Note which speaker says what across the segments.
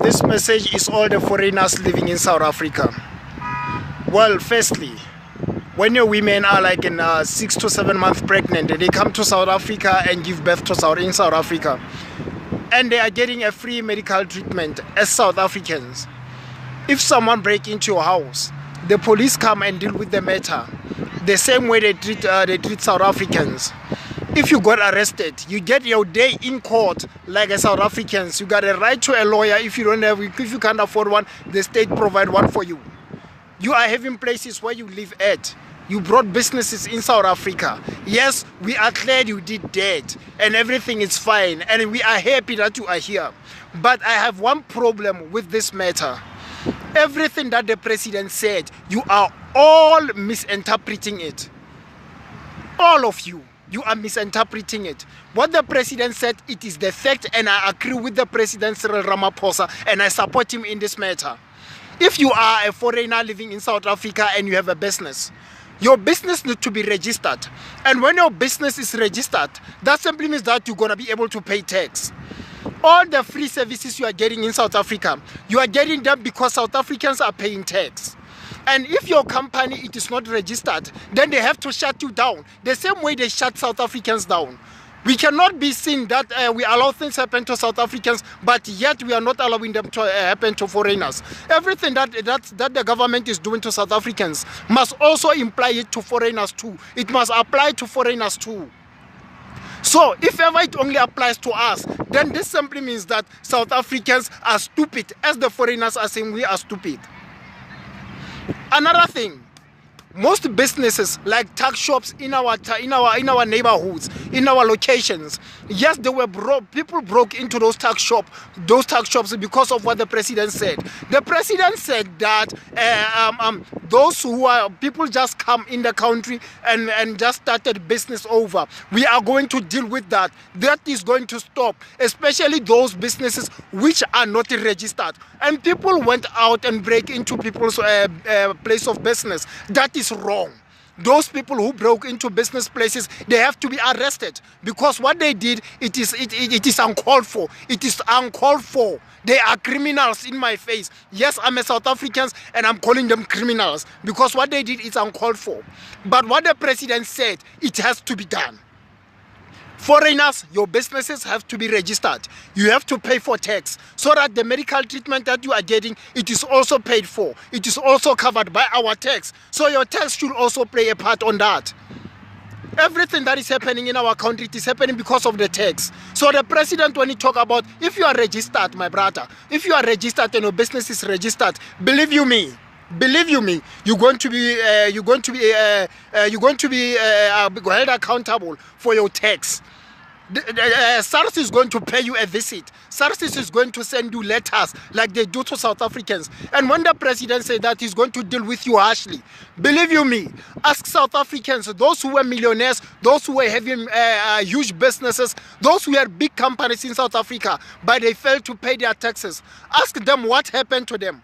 Speaker 1: This message is all the foreigners living in South Africa. Well, firstly, when your women are like in 6 to 7 months pregnant, they come to South Africa and give birth to in South Africa, and they are getting a free medical treatment as South Africans. If someone breaks into your house, the police come and deal with the matter the same way they treat South Africans. If you got arrested, you get your day in court like a South Africans. You got a right to a lawyer. If you can't afford one, the state provide one for you. You are having places where you live at. You brought businesses in South Africa. Yes, we are glad you did that and everything is fine and we are happy that you are here. But I have one problem with this matter. Everything that the president said, you are all misinterpreting it. All of you. You are misinterpreting it. What the president said, it is the fact, and I agree with the president Cyril Ramaphosa, and I support him in this matter. If you are a foreigner living in South Africa and you have a business, your business needs to be registered. And when your business is registered, that simply means that you're going to be able to pay tax. All the free services you are getting in South Africa, you are getting them because South Africans are paying tax. And if your company it is not registered, then they have to shut you down. The same way they shut South Africans down. We cannot be seen that we allow things happen to South Africans, but yet we are not allowing them to happen to foreigners. Everything that the government is doing to South Africans must also imply it to foreigners too. It must apply to foreigners too. So if ever it only applies to us, then this simply means that South Africans are stupid, as the foreigners are saying we are stupid. Another thing, most businesses like tuck shops in our neighborhoods, in our locations, yes, they were people broke into those tuck shops because of what the president said. The president said that those who are people just come in the country and just started business over. We are going to deal with that. That is going to stop, especially those businesses which are not registered. And people went out and break into people's place of business. That is wrong. Those people who broke into business places, they have to be arrested because what they did, it is uncalled for. It is uncalled for. They are criminals in my face. Yes, I'm a South African and I'm calling them criminals because what they did is uncalled for. But what the president said, it has to be done. Foreigners, your businesses have to be registered. You have to pay for tax so that the medical treatment that you are getting, it is also paid for. It is also covered by our tax. So your tax should also play a part on that. Everything that is happening in our country, it is happening because of the tax. So the president, when he talk about, if you are registered, my brother, if you are registered and your business is registered, believe you me, you're going to be held accountable for your tax. SARS is going to pay you a visit. SARS is going to send you letters like they do to South Africans. And when the president said that he's going to deal with you harshly, believe you me, ask South Africans, those who were millionaires, those who were having huge businesses, those who had big companies in South Africa, but they failed to pay their taxes. Ask them what happened to them.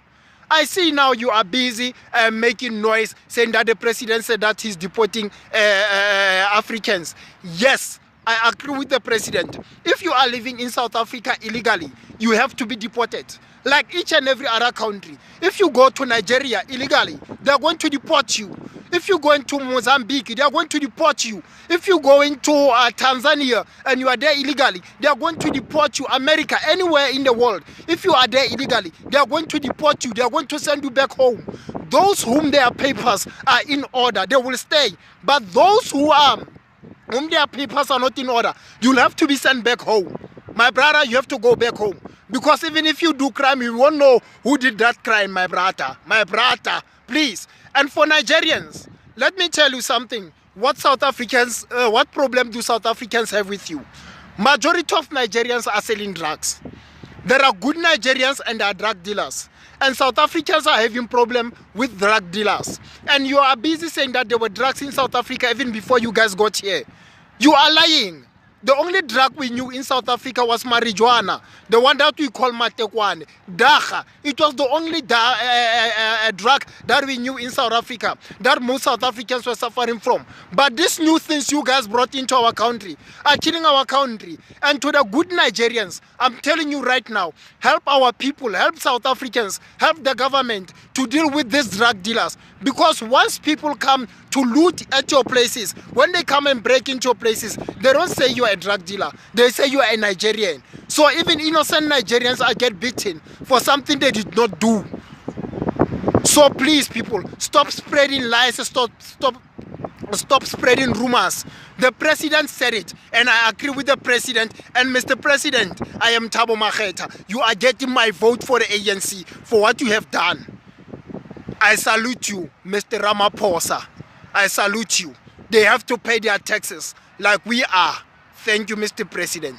Speaker 1: I see now you are busy making noise saying that the president said that he's deporting Africans. Yes, I agree with the president. If you are living in South Africa illegally, you have to be deported. Like each and every other country. If you go to Nigeria illegally, they are going to deport you. If you go into Mozambique, they are going to deport you. If you go into Tanzania and you are there illegally, they are going to deport you. America, anywhere in the world, if you are there illegally, they are going to deport you. They are going to send you back home. Those whom their papers are in order, they will stay. But those whom their papers are not in order, you'll have to be sent back home. My brother, you have to go back home. Because even if you do crime, you won't know who did that crime, my brother. My brother, please. And for Nigerians, let me tell you something. What problem do South Africans have with you? Majority of Nigerians are selling drugs. There are good Nigerians and there are drug dealers. And South Africans are having problem with drug dealers. And you are busy saying that there were drugs in South Africa even before you guys got here. You are lying. The only drug we knew in South Africa was marijuana, the one that we call matekwane. Daga, it was the only drug that we knew in South Africa that most South Africans were suffering from. But these new things you guys brought into our country are killing our country. And to the good Nigerians, I'm telling you right now, help our people, help South Africans, help the government to deal with these drug dealers. Because once people come to loot at your places, when they come and break into your places, they don't say you are a drug dealer, they say you are a Nigerian. So even innocent Nigerians are get beaten for something they did not do. So please people, stop spreading lies, stop spreading rumors. The president said it, and I agree with the president. And Mr. President, I am Thabo Makgetha. You are getting my vote for the ANC for what you have done. I salute you, Mr. Ramaphosa. I salute you. They have to pay their taxes like we are. Thank you, Mr. President.